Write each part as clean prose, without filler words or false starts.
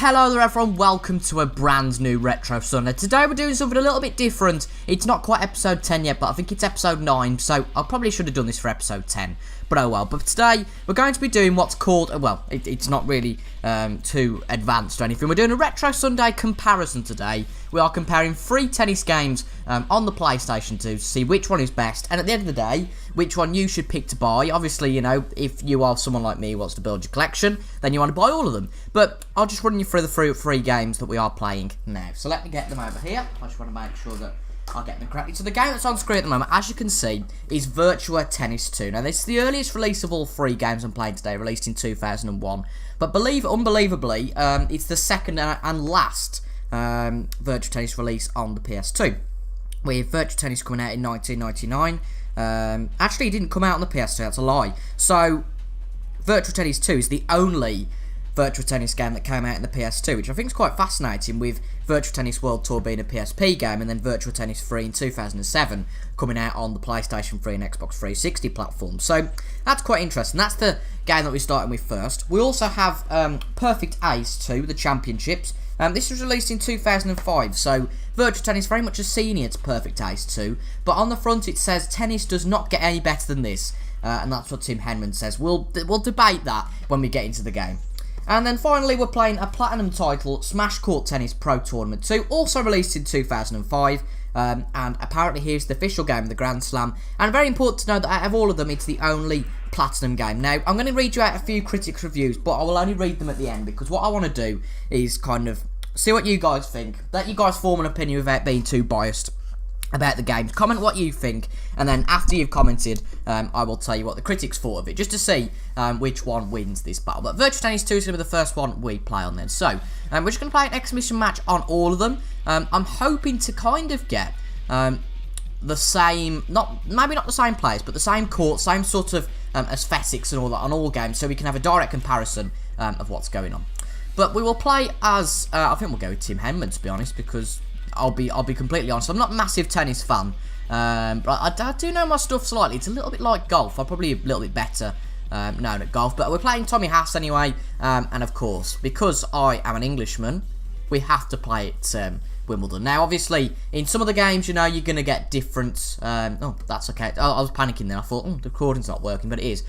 Hello there everyone, welcome to a brand new Retro Sunday. Today we're doing something a little bit different. It's not quite episode 10 yet, but I think it's episode 9, so I probably should have done this for episode 10. But oh well. But today we're going to be doing what's called, it's not really too advanced or anything. We're doing a Retro Sunday comparison today. We are comparing 3 tennis games on the PlayStation 2 to see which one is best. And at the end of the day, which one you should pick to buy. Obviously, you know, if you are someone like me who wants to build your collection, then you want to buy all of them. But I'll just run you through the 3 games that we are playing now. So let me get them over here. I just want to make sure that I'll get them correctly. So the game that's on screen at the moment, as you can see, is Virtua Tennis 2. Now, this is the earliest release of all 3 games I'm playing today, released in 2001. But unbelievably, it's the second and last Virtua Tennis release on the PS2. With Virtua Tennis coming out in 1999. Actually, it didn't come out on the PS2, that's a lie. So, Virtua Tennis 2 is the only Virtua Tennis game that came out in the PS2, which I think is quite fascinating, with Virtua Tennis World Tour being a PSP game, and then Virtua Tennis 3 in 2007 coming out on the PlayStation 3 and Xbox 360 platforms. So, that's quite interesting. That's the game that we're starting with first. We also have Perfect Ace 2, the Championships. This was released in 2005, so Virtua Tennis very much a senior to Perfect Ace 2, but on the front it says, tennis does not get any better than this, and that's what Tim Henman says. We'll debate that when we get into the game. And then finally we're playing a Platinum title, Smash Court Tennis Pro Tournament 2, also released in 2005, and apparently here's the official game of the Grand Slam, and very important to know that out of all of them, it's the only Platinum game. Now, I'm going to read you out a few critics' reviews, but I will only read them at the end, because what I want to do is kind of see what you guys think, let you guys form an opinion without being too biased about the game. Comment what you think, and then after you've commented, I will tell you what the critics thought of it, just to see which one wins this battle. But Virtua Tennis 2 is going to be the first one we play on then. So, we're just going to play an exhibition match on all of them. I'm hoping to kind of get the same, maybe not the same players, but the same court, same sort of aesthetics and all that on all games, so we can have a direct comparison of what's going on. But we will play as, I think we'll go with Tim Henman, to be honest, because I'll be completely honest, I'm not a massive tennis fan, but I do know my stuff slightly. It's a little bit like golf. I'm probably a little bit better known at golf, but we're playing Tommy Haas anyway, and of course, because I am an Englishman, we have to play at Wimbledon. Now, obviously, in some of the games, you know, you're going to get different, oh, that's okay, I was panicking there, I thought, oh, the recording's not working, but it is.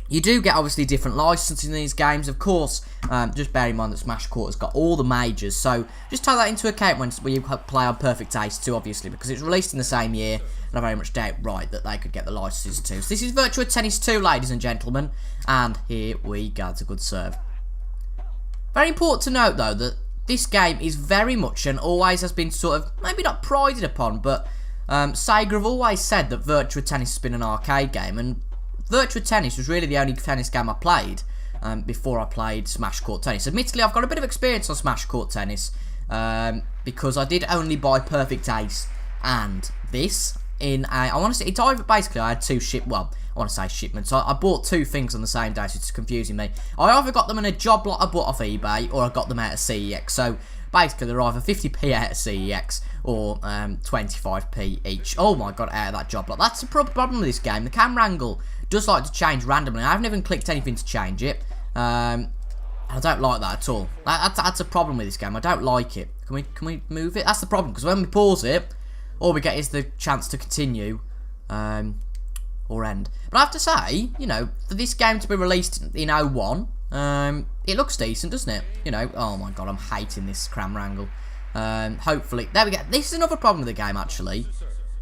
You do get, obviously, different licenses in these games. Of course, just bear in mind that Smash Court has got all the majors. So, just take that into account when you play on Perfect Ace 2, obviously, because it's released in the same year. And I very much doubt, that they could get the licenses too. So, this is Virtua Tennis 2, ladies and gentlemen. And here we go. It's a good serve. Very important to note, though, that this game is very much and always has been sort of, maybe not prided upon, but Sega have always said that Virtua Tennis has been an arcade game. And Virtua Tennis was really the only tennis game I played before I played Smash Court Tennis. Admittedly, I've got a bit of experience on Smash Court Tennis because I did only buy Perfect Ace and this in a, I want to say, it's either, basically I had 2 shipments. I bought 2 things on the same day, so it's confusing me. I either got them in a job lot I bought off eBay, or I got them out of CEX. So basically, they're either 50p out of CEX or 25p each. Oh my god, out of that job lot. That's the problem with this game. The camera angle does like to change randomly. I haven't even clicked anything to change it. I don't like that at all. That's a problem with this game. I don't like it. Can we move it? That's the problem, because when we pause it, all we get is the chance to continue or end. But I have to say, you know, for this game to be released in 01, it looks decent, doesn't it? You know, oh my god, I'm hating this camera angle. Hopefully, there we go. This is another problem with the game, actually.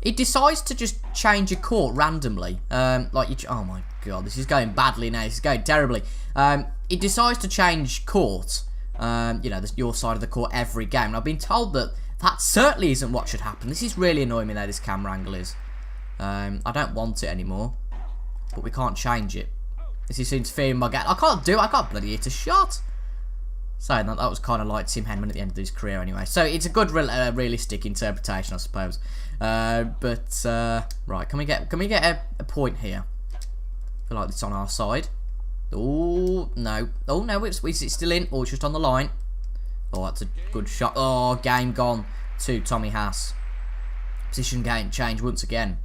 It decides to just change a court randomly. Oh my god, this is going badly now. This is going terribly. It decides to change court, you know, your side of the court every game. And I've been told that certainly isn't what should happen. This is really annoying me now, this camera angle is. I don't want it anymore, but we can't change it. This is interfering with my game. I can't bloody hit a shot. So that was kind of like Tim Henman at the end of his career anyway. So it's a good realistic interpretation, I suppose. Right, can we get a point here? I feel like it's on our side. Oh no, it's still in. Oh, it's just on the line. Oh, that's a good shot. Oh, game gone to Tommy Haas. Position game change once again.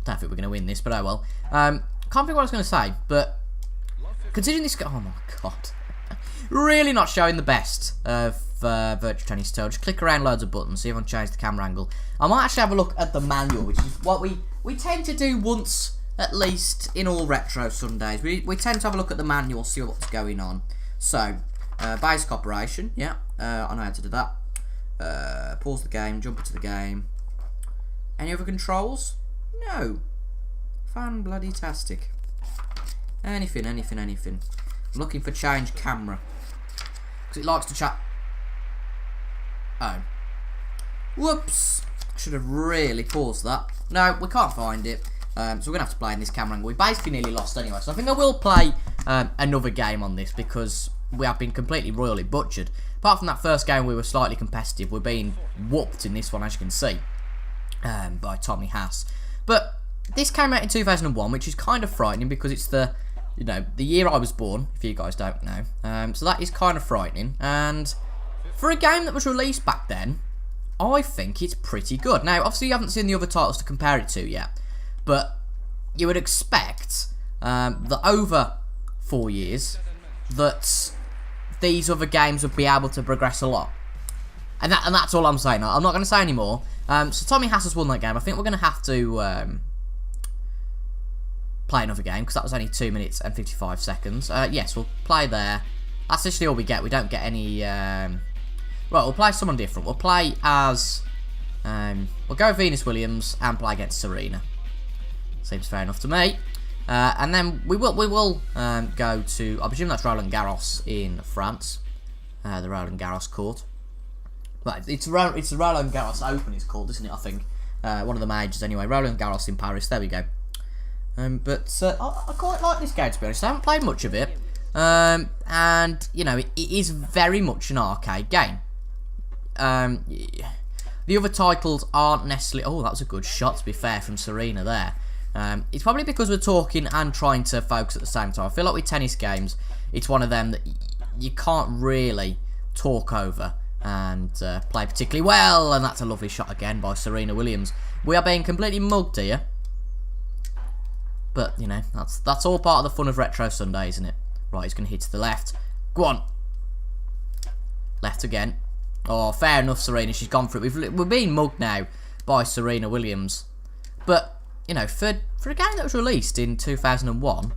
Don't think we're going to win this, but oh well. Can't think what I was going to say, but considering this... Oh my god. really not showing the best of Virtua Tennis 2. I'll just click around loads of buttons, see if I can change the camera angle. I might actually have a look at the manual, which is what we tend to do once at least in all Retro Sundays. We tend to have a look at the manual, see what's going on. So, basic operation, yeah, I know how to do that. Pause the game, jump into the game. Any other controls? No. Fan-bloody-tastic. Anything. I'm looking for change camera. Because it likes to chat. Oh. Whoops. Should have really paused that. No, we can't find it. So we're going to have to play in this camera angle. We basically nearly lost anyway. So I think I will play another game on this because we have been completely royally butchered. Apart from that first game, we were slightly competitive. We're being whooped in this one, as you can see, by Tommy Haas. But this came out in 2001, which is kind of frightening because it's the year I was born, if you guys don't know. So that is kind of frightening. And for a game that was released back then, I think it's pretty good. Now, obviously, you haven't seen the other titles to compare it to yet, but you would expect that over 4 years, that these other games would be able to progress a lot. And that's all I'm saying. I'm not going to say any more. So Tommy Haas has won that game. I think we're going to have to play another game, because that was only 2 minutes and 55 seconds. Yes, we'll play there. That's literally all we get. We don't get any... Right, we'll play someone different. We'll play as... we'll go Venus Williams and play against Serena. Seems fair enough to me. And then we will go to... I presume that's Roland Garros in France. The Roland Garros court. But it's the Roland Garros Open it's called, isn't it, I think? One of the majors anyway. Roland Garros in Paris. There we go. But I quite like this game, to be honest. I haven't played much of it. And, you know, it is very much an arcade game. The other titles aren't necessarily... Oh, that was a good shot, to be fair, from Serena there. It's probably because we're talking and trying to focus at the same time. I feel like with tennis games, it's one of them that you can't really talk over and play particularly well. And that's a lovely shot again by Serena Williams. We are being completely mugged here. But, you know, that's all part of the fun of Retro Sunday, isn't it? Right, he's going to hit to the left. Go on. Left again. Oh, fair enough, Serena. She's gone for it. We're being mugged now by Serena Williams. But, you know, for a game that was released in 2001,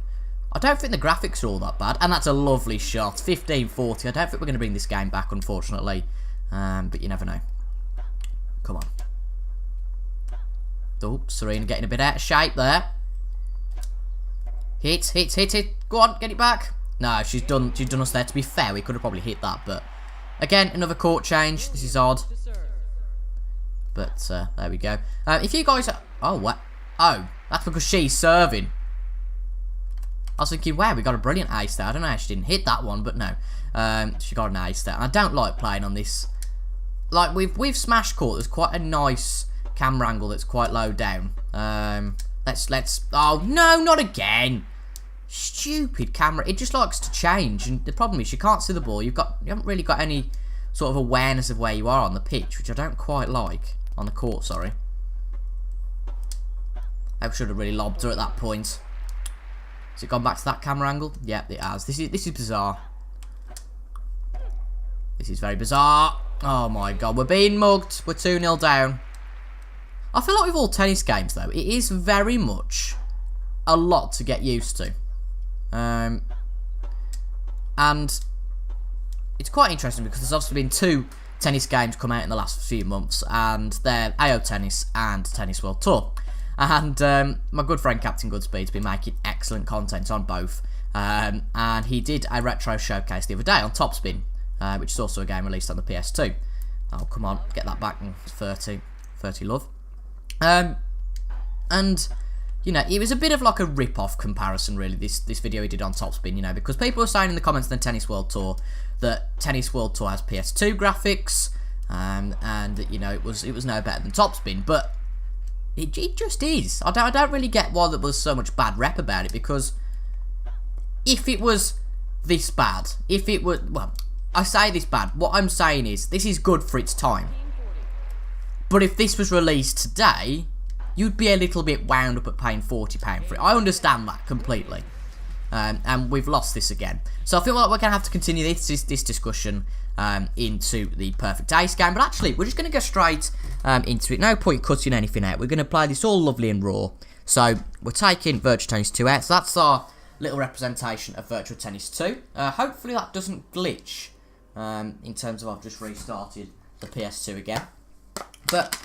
I don't think the graphics are all that bad. And that's a lovely shot. 1540. I don't think we're going to bring this game back, unfortunately. But you never know. Come on. Oh, Serena getting a bit out of shape there. Hit. Go on, get it back. No, she's done us there. To be fair, we could have probably hit that, but again, another court change. This is odd. But there we go. If you guys oh, what? Oh, that's because she's serving. I was thinking, wow, we got a brilliant ace there. I don't know how she didn't hit that one, but no. She got an ace there. And I don't like playing on this. Like with Smash Court, there's quite a nice camera angle that's quite low down. Let's oh no, not again. Stupid camera. It just likes to change, and the problem is you can't see the ball. You haven't really got any sort of awareness of where you are on the pitch, which I don't quite like. On the court, sorry. I should have really lobbed her at that point. Has it gone back to that camera angle? Yep, it has. This is bizarre. This is very bizarre. Oh my god, we're being mugged. We're 2-0 down. I feel like with all tennis games, though, it is very much a lot to get used to. And it's quite interesting because there's obviously been 2 tennis games come out in the last few months, and they're AO Tennis and Tennis World Tour. And my good friend Captain Goodspeed's been making excellent content on both. And he did a retro showcase the other day on Topspin, which is also a game released on the PS2. Oh, come on, get that back in 30 love. And, you know, it was a bit of like a rip-off comparison, really, this video he did on Topspin, you know, because people were saying in the comments on the Tennis World Tour that Tennis World Tour has PS2 graphics, and, you know, it was no better than Topspin, but it just is. I don't really get why there was so much bad rep about it, because if it was this bad, well, I say this bad, what I'm saying is, this is good for its time. But if this was released today, you'd be a little bit wound up at paying £40 for it. I understand that completely. and we've lost this again. So I feel like we're going to have to continue this discussion into the Perfect Ace game. But actually, we're just going to go straight into it. No point cutting anything out. We're going to play this all lovely and raw. So we're taking Virtua Tennis 2 out. So that's our little representation of Virtua Tennis 2. Hopefully that doesn't glitch in terms of I've just restarted the PS2 again. But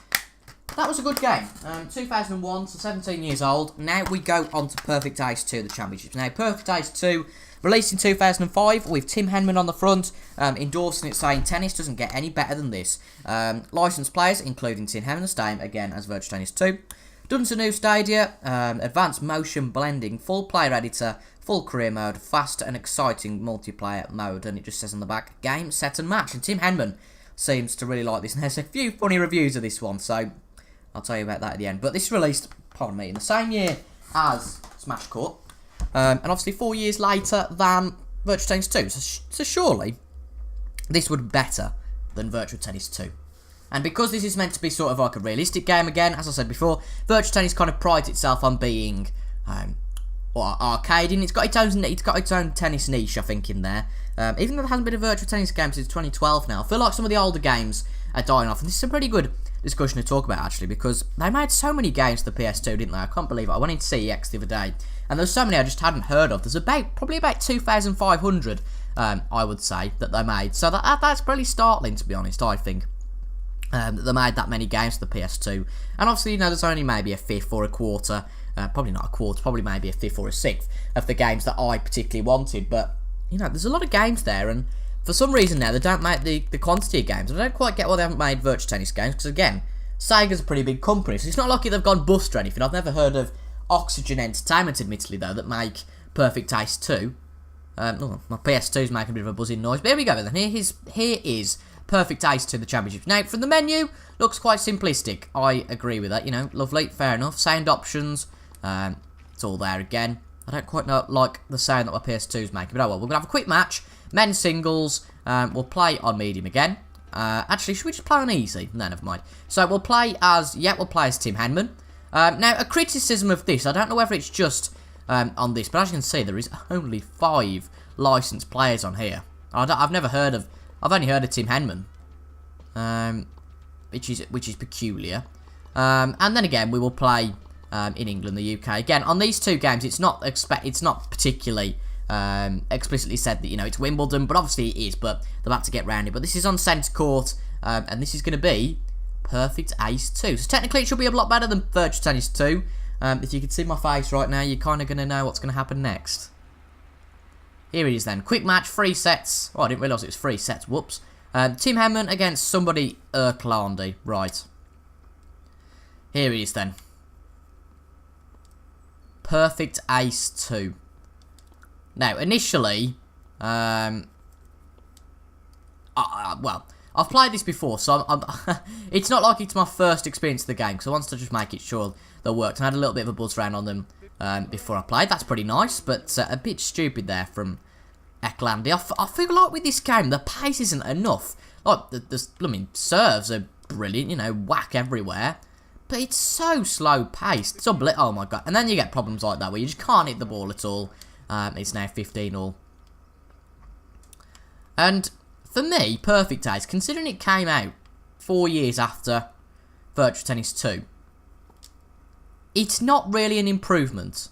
that was a good game. 2001, so 17 years old. Now we go on to Perfect Ace 2, the championships. Now, Perfect Ace 2, released in 2005 with Tim Henman on the front, endorsing it, saying tennis doesn't get any better than this. Licensed players, including Tim Henman, staying again as Virtua Tennis 2. Done to new stadia, advanced motion blending, full player editor, full career mode, fast and exciting multiplayer mode, and it just says on the back, game, set and match. And Tim Henman seems to really like this, and there's a few funny reviews of this one, so I'll tell you about that at the end. But this released, pardon me, in the same year as Smash Court, and obviously 4 years later than Virtua Tennis 2. So surely this would be better than Virtua Tennis 2. And because this is meant to be sort of like a realistic game again, as I said before, Virtua Tennis kind of prides itself on being arcade, and it's got its own tennis niche, I think, in there. Even though there hasn't been a Virtua Tennis game since 2012 now, I feel like some of the older games are dying off, and this is a pretty good discussion to talk about, actually, because they made so many games for the PS2, didn't they? I can't believe it. I went into CEX the other day, and there's so many I just hadn't heard of. There's probably about 2,500, I would say, that they made. So that's pretty startling, to be honest, I think, that they made that many games for the PS2. And obviously, you know, there's only maybe a fifth or a quarter, probably not a quarter, probably maybe a fifth or a sixth of the games that I particularly wanted. But, you know, there's a lot of games there, and for some reason now, they don't make the quantity of games. I don't quite get why they haven't made Virtua Tennis games, because again, Sega's a pretty big company, so it's not like they've gone bust or anything. I've never heard of Oxygen Entertainment, admittedly, though, that make Perfect Ace 2. Oh, my PS2's making a bit of a buzzing noise, but here we go then. Here is Perfect Ace 2, the championship. Now, from the menu, looks quite simplistic. I agree with that, you know, lovely, fair enough. Sound options, it's all there again. I don't quite like the sound that my PS2's making, but oh well, we're going to have a quick match. Men's singles, we'll play on medium again. Actually, should we just play on easy? No, never mind. So we'll play as Tim Henman. Now, a criticism of this, I don't know whether it's just on this, but as you can see, there is only 5 licensed players on here. I've only heard of Tim Henman, which is peculiar. And then again, we will play in England, the UK. Again, on these 2 games, it's not particularly explicitly said that, you know, it's Wimbledon, but obviously it is, but they're about to get round it. But this is on centre court, and this is going to be Perfect Ace 2. So technically it should be a lot better than Virtua Tennis 2. If you can see my face right now, you're kind of going to know what's going to happen next. Here it is then. Quick match, 3 sets. Oh, I didn't realise it was 3 sets. Whoops. Tim Henman against somebody Erklandy. Right. Here it is then. Perfect Ace 2. Now, initially, well, I've played this before, so it's not like it's my first experience of the game, because I wanted to just make it sure they worked. And I had a little bit of a buzz round on them before I played. That's pretty nice, but a bit stupid there from Eklandy. I feel like with this game, the pace isn't enough. Like, the serves are brilliant, you know, whack everywhere. But it's so slow paced. It's oh my god. And then you get problems like that where you just can't hit the ball at all. It's now 15-all. And for me, Perfect Ace, considering it came out 4 years after Virtua Tennis 2, it's not really an improvement.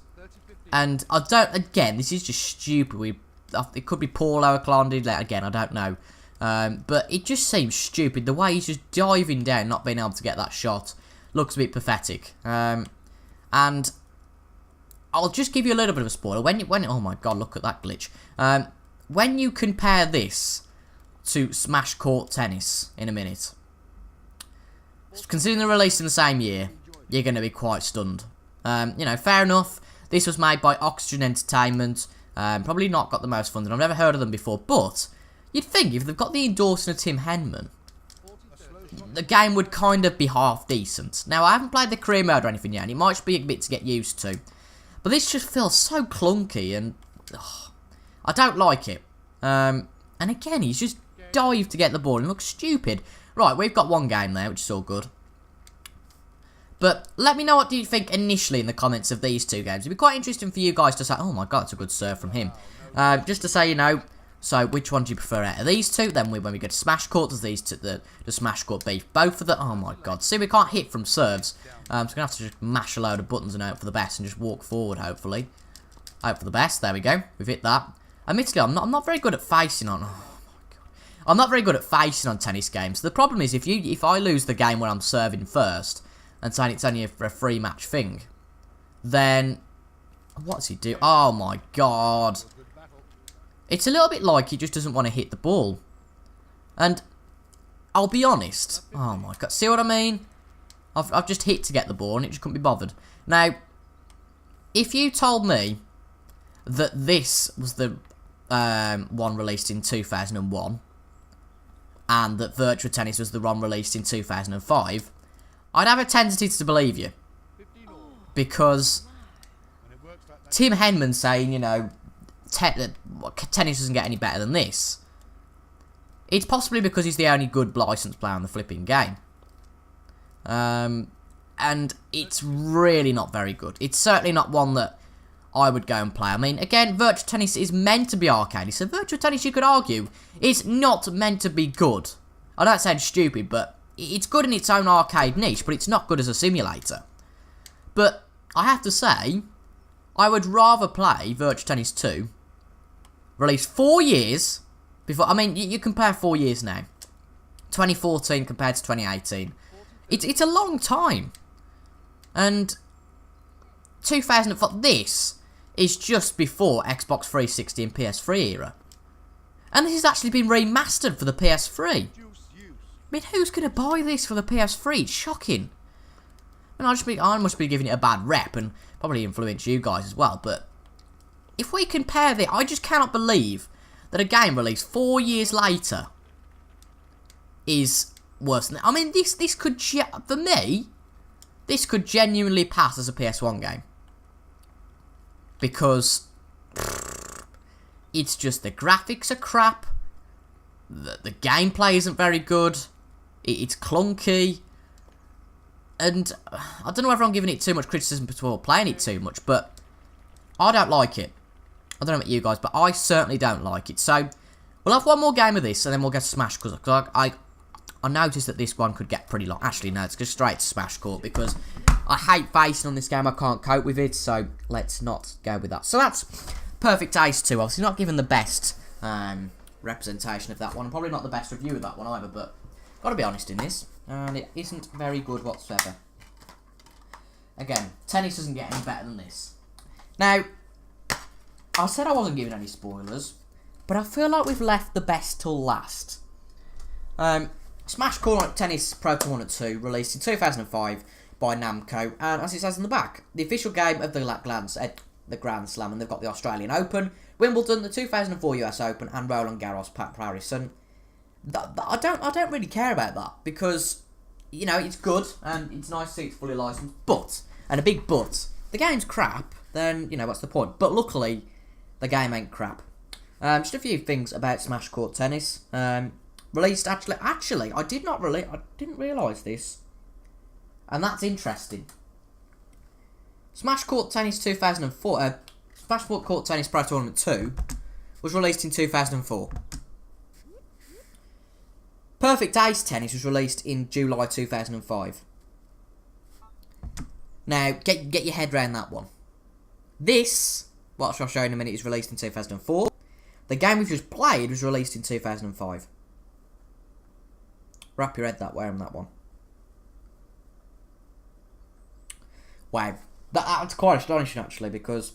And I don't, again, this is just stupid. It could be Paul O'Clondy, again, I don't know. But it just seems stupid. The way he's just diving down, not being able to get that shot, looks a bit pathetic. And I'll just give you a little bit of a spoiler. Oh my god, look at that glitch. When you compare this to Smash Court Tennis in a minute, considering they're released in the same year, you're going to be quite stunned. You know, fair enough. This was made by Oxygen Entertainment. Probably not got the most funding. I've never heard of them before, but you'd think if they've got the endorsement of Tim Henman, the game would kind of be half decent. Now, I haven't played the career mode or anything yet, and it might be a bit to get used to. But this just feels so clunky, and I don't like it. And again, he's just dived to get the ball and looks stupid. Right, we've got one game there, which is all good. But let me know what do you think initially in the comments of these two games. It'd be quite interesting for you guys to say, oh my god, it's a good serve from him. Just to say, you know, so which one do you prefer out of these two? Then when we go to Smash Court, does these two, the Smash Court beef both of them? Oh my god. See, we can't hit from serves. So we're going to have to just mash a load of buttons and hope for the best and just walk forward, hopefully. Hope for the best. There we go. We've hit that. Admittedly, I'm not very good at facing on... Oh my god. I'm not very good at facing on tennis games. The problem is, if I lose the game where I'm serving first, and saying it's only a free match thing, then what's he do? Oh my god. It's a little bit like he just doesn't want to hit the ball. And I'll be honest. Oh my god. See what I mean? I've just hit to get the ball and it just couldn't be bothered. Now, if you told me that this was the one released in 2001 and that Virtua Tennis was the one released in 2005, I'd have a tendency to believe you. Because Tim Henman saying, you know, tennis doesn't get any better than this. It's possibly because he's the only good licensed player on the flipping game. And it's really not very good. It's certainly not one that I would go and play. I mean, again, Virtua Tennis is meant to be arcade. So Virtua Tennis, you could argue, is not meant to be good. I don't sound stupid, but it's good in its own arcade niche, but it's not good as a simulator. But I have to say, I would rather play Virtua Tennis 2, released 4 years before. I mean, you compare 4 years now, 2014 compared to 2018. It's a long time, and 2004. This is just before Xbox 360 and PS3 era, and this has actually been remastered for the PS3. I mean, who's going to buy this for the PS3? It's shocking. I mean, I must be giving it a bad rep and probably influence you guys as well. But if we compare this, I just cannot believe that a game released 4 years later is worse than... I mean, this could... For me, this could genuinely pass as a PS1 game. Because it's just the graphics are crap. The gameplay isn't very good. It's clunky. And I don't know whether I'm giving it too much criticism before playing it too much, but I don't like it. I don't know about you guys, but I certainly don't like it. So we'll have one more game of this, and then we'll get to Smash, because I noticed that this one could get pretty long. Actually, no, let's go straight to Smash Court, because I hate facing on this game. I can't cope with it, so let's not go with that. So that's Perfect Ace 2. Obviously not given the best representation of that one. Probably not the best review of that one either, but gotta be honest in this. And it isn't very good whatsoever. Again, tennis doesn't get any better than this. Now, I said I wasn't giving any spoilers, but I feel like we've left the best till last. Smash Court Tennis Pro Tournament 2, released in 2005 by Namco, and as it says on the back, the official game of the Grand Slam, and they've got the Australian Open, Wimbledon, the 2004 US Open, and Roland Garros Paris. And I don't really care about that, because, you know, it's good and it's nice to see it's fully licensed, but, and a big but, the game's crap, then, you know, what's the point? But luckily, the game ain't crap. Just a few things about Smash Court Tennis. Released actually, I didn't realise this, and that's interesting. Smash Court Tennis 2004, Smash Court Tennis Pro Tournament 2 was released in 2004. Perfect Ace Tennis was released in July 2005. Now, get your head around that one. This, what I'll show you in a minute, is released in 2004. The game we've just played was released in 2005. Wrap your head that way on that one. Wow. That's quite astonishing, actually, because...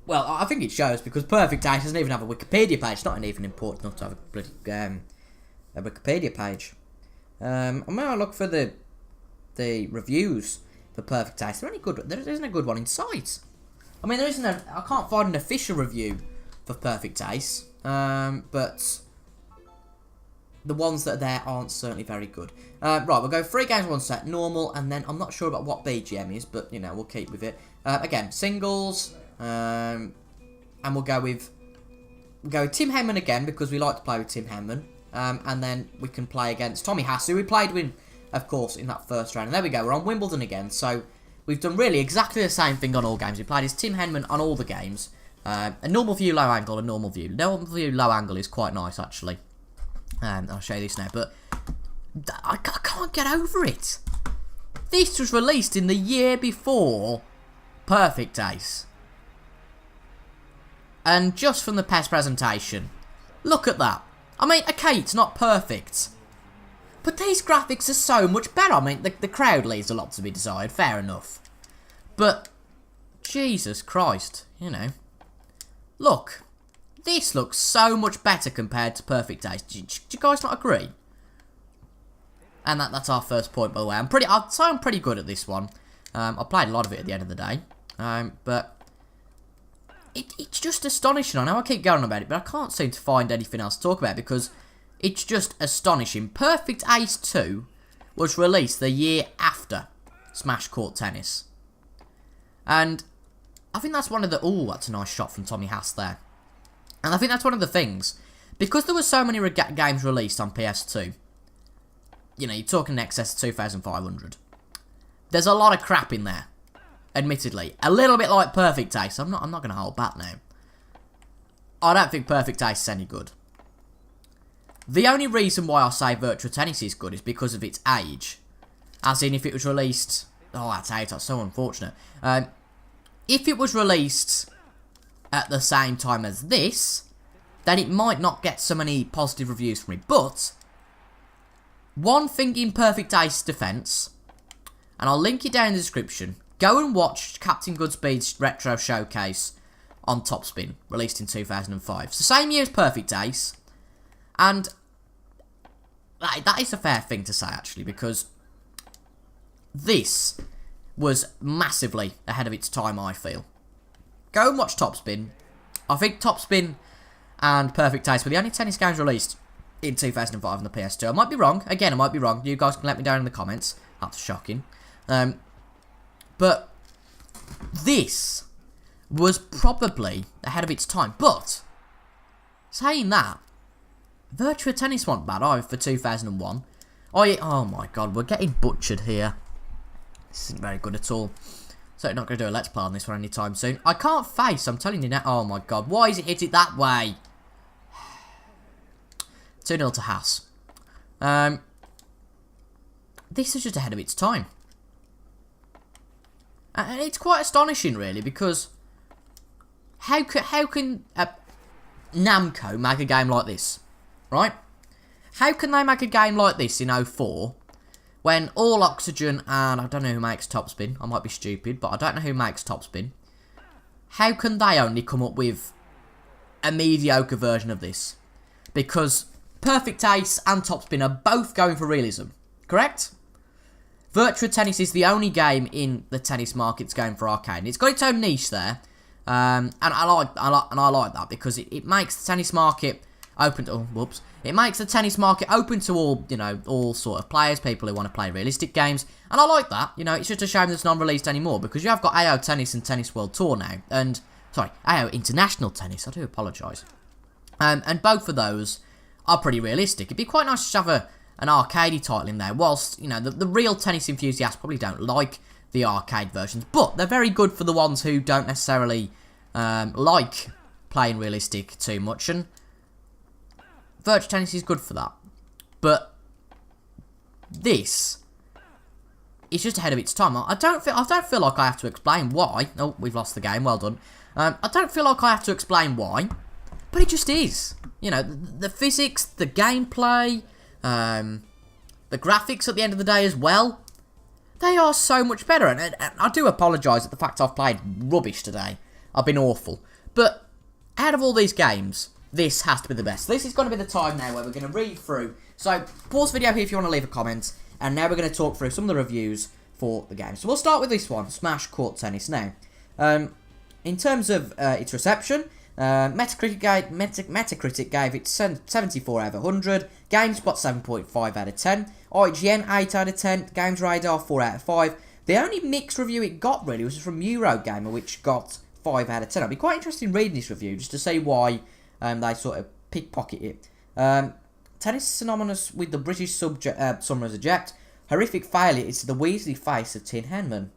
Well, I think it shows, because Perfect Ace doesn't even have a Wikipedia page. It's not even important enough to have a bloody a Wikipedia page. I'm going to look for the reviews for Perfect Ace. There isn't a good one in sight. I mean, I can't find an official review for Perfect Ace, but the ones that are there aren't certainly very good. Right, we'll go 3 games, 1 set, normal, and then I'm not sure about what BGM is, but, you know, we'll keep with it. Again, singles, and we'll go with Tim Henman again, because we like to play with Tim Henman, and then we can play against Tommy Haas, who we played with of course, in that first round. And there we go, we're on Wimbledon again. So we've done really exactly the same thing on all games. We played as Tim Henman on all the games. A normal view, low angle, a normal view. Normal view, low angle is quite nice, actually. I'll show you this now, but I can't get over it. This was released in the year before Perfect Ace. And just from the PES presentation, look at that. I mean, okay, it's not perfect, but these graphics are so much better. I mean, the crowd leaves a lot to be desired, fair enough. But, Jesus Christ, you know. Look, this looks so much better compared to Perfect Ace. Do you guys not agree? And that's our first point, by the way. I'd say I'm pretty good at this one. I played a lot of it at the end of the day. But it's just astonishing. I know I keep going about it, but I can't seem to find anything else to talk about because it's just astonishing. Perfect Ace 2 was released the year after Smash Court Tennis. And I think that's one of the... Oh, that's a nice shot from Tommy Haas there. And I think that's one of the things. Because there were so many games released on PS2, you know, you're talking in excess of 2,500. There's a lot of crap in there, admittedly. A little bit like Perfect Ace. I'm not going to hold back now. I don't think Perfect Ace is any good. The only reason why I say Virtua Tennis is good is because of its age. As in, if it was released... Oh, that's so unfortunate. If it was released at the same time as this, then it might not get so many positive reviews from it. But one thing in Perfect Ace's defense, and I'll link it down in the description, go and watch Captain Goodspeed's Retro Showcase on Topspin, released in 2005. It's the same year as Perfect Ace, and that is a fair thing to say, actually, because this was massively ahead of its time, I feel. Go and watch Topspin. I think Topspin and Perfect Ace were the only tennis games released in 2005 on the PS2. I might be wrong. Again, I might be wrong. You guys can let me down in the comments. That's shocking. But this was probably ahead of its time. But, saying that, Virtua Tennis wasn't bad either for 2001. Oh my god, we're getting butchered here. This isn't very good at all. So not going to do a Let's Play on this one anytime soon. I can't face, I'm telling you now. Oh my god, why is it hit it that way? 2-0 to Haas. This is just ahead of its time. And it's quite astonishing, really, because how can Namco make a game like this, right? How can they make a game like this in 04 when All Oxygen and I don't know who makes Topspin, I might be stupid, but I don't know who makes Topspin. How can they only come up with a mediocre version of this? Because Perfect Ace and Topspin are both going for realism, correct? Virtua Tennis is the only game in the tennis market that's going for arcade. It's got its own niche there, and I like that because it makes the tennis market open to, it makes the tennis market open to all, you know, all sort of players, people who want to play realistic games, and I like that. You know, it's just a shame that it's not released anymore because you have got AO Tennis and Tennis World Tour now, and sorry, AO International Tennis. I do apologise, and both of those are pretty realistic. It'd be quite nice to have an arcadey title in there, whilst, you know, the real tennis enthusiasts probably don't like the arcade versions, but they're very good for the ones who don't necessarily like playing realistic too much, and Virtua Tennis is good for that. But this is just ahead of its time. I don't feel like I have to explain why. Oh, we've lost the game, well done. I don't feel like I have to explain why, but it just is. You know, the physics, the gameplay, the graphics at the end of the day as well, they are so much better. And I do apologise at the fact I've played rubbish today. I've been awful. But out of all these games, this has to be the best. This is going to be the time now where we're going to read through. So, pause the video here if you want to leave a comment. And now we're going to talk through some of the reviews for the game. So, we'll start with this one, Smash Court Tennis. Now, in terms of its reception, Metacritic gave it 74 out of 100, GameSpot 7.5 out of 10, IGN 8 out of 10, Games Radar 4 out of 5. The only mixed review it got really was from Eurogamer, which got 5 out of 10. I'd be quite interested in reading this review just to see why they sort of pickpocket it. Tennis is synonymous with the British Summerers Eject. Horrific failure is the Weasley face of Tin Henman.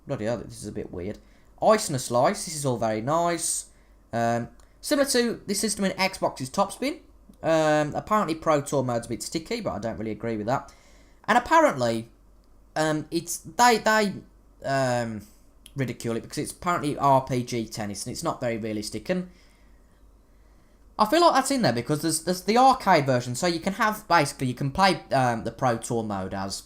Bloody hell, this is a bit weird. Ice and a Slice, this is all very nice. Similar to the system in Xbox's Topspin. Apparently Pro Tour mode's a bit sticky, but I don't really agree with that. And apparently, they ridicule it because it's apparently RPG tennis and it's not very realistic. And I feel like that's in there because there's the arcade version, so you can have basically you can play the Pro Tour mode as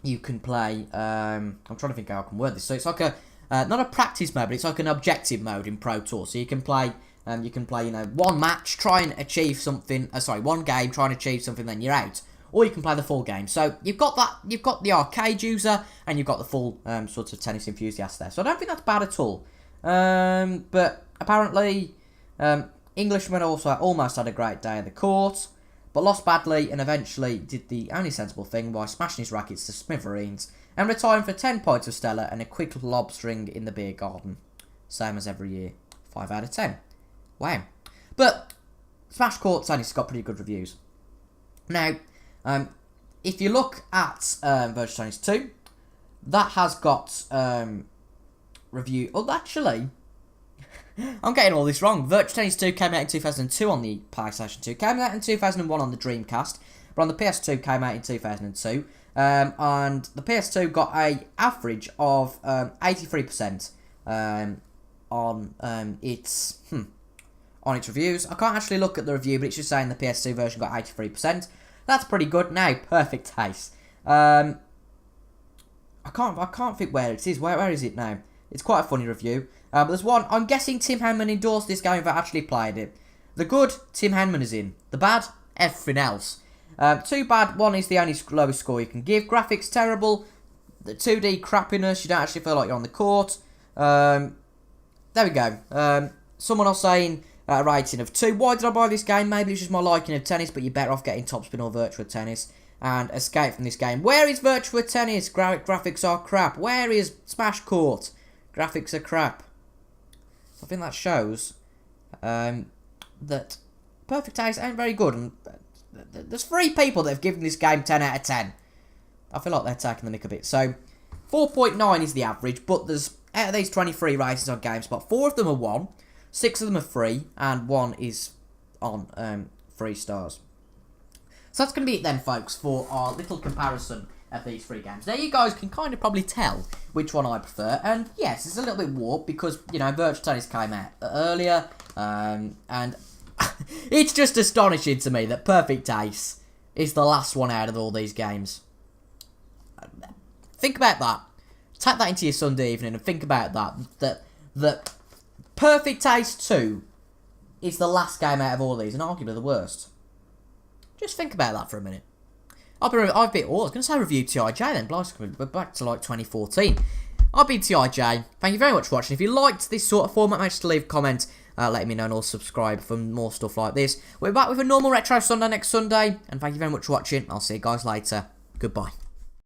you can play. I'm trying to think how I can word this. So it's like a not a practice mode, but it's like an objective mode in Pro Tour. So you can play. One match, try and achieve something. One game, try and achieve something, then you're out. Or you can play the full game. So you've got that. You've got the arcade user, and you've got the full sort of tennis enthusiast there. So I don't think that's bad at all. But apparently, Englishmen also almost had a great day in the court, but lost badly and eventually did the only sensible thing by smashing his rackets to smithereens and retiring for 10 points of Stella and a quick lob string in the beer garden. Same as every year. 5 out of 10. Wow. But Smash Court Tennis has got pretty good reviews. Now, if you look at Virtua Tennis 2, that has got review. Oh, actually, I'm getting all this wrong. Virtua Tennis 2 came out in 2002 on the PlayStation 2, came out in 2001 on the Dreamcast, but on the PS2 came out in 2002. And the PS2 got a average of 83% on its reviews. I can't actually look at the review, but it's just saying the PS2 version got 83%. That's pretty good. Now, Perfect Taste. I can't think where it is. Where is it now? It's quite a funny review. But there's one. I'm guessing Tim Henman endorsed this game without actually played it. The good, Tim Henman is in. The bad, everything else. Too bad. One is the only lowest score you can give. Graphics terrible. The 2D crappiness. You don't actually feel like you're on the court. There we go. Someone else saying a rating of 2. Why did I buy this game? Maybe it's just my liking of tennis, but you're better off getting Topspin or Virtua Tennis and escape from this game. Where is Virtua Tennis? Graphics are crap. Where is Smash Court? Graphics are crap. I think that shows that Perfect Taste ain't very good. And there's 3 people that have given this game 10 out of 10. I feel like they're taking the mick a bit. So 4.9 is the average, but there's out of these 23 ratings on GameSpot, 4 of them are 1, 6 of them are 3, and 1 is on 3 stars. So that's going to be it then, folks, for our little comparison of these 3 games. Now, you guys can kind of probably tell which one I prefer, and yes, it's a little bit warped because, you know, Virtua Tennis came out earlier, and it's just astonishing to me that Perfect Taste is the last one out of all these games. Think about that. Take that into your Sunday evening and think about that Perfect Taste 2 is the last game out of all these and arguably the worst. Just think about that for a minute. I was going to say review TIJ then, we're back to like 2014. I've been TIJ. Thank you very much for watching. If you liked this sort of format, make sure to leave a comment, letting me know, and also subscribe for more stuff like this. We're back with a normal Retro Sunday next Sunday, and thank you very much for watching. I'll see you guys later. Goodbye.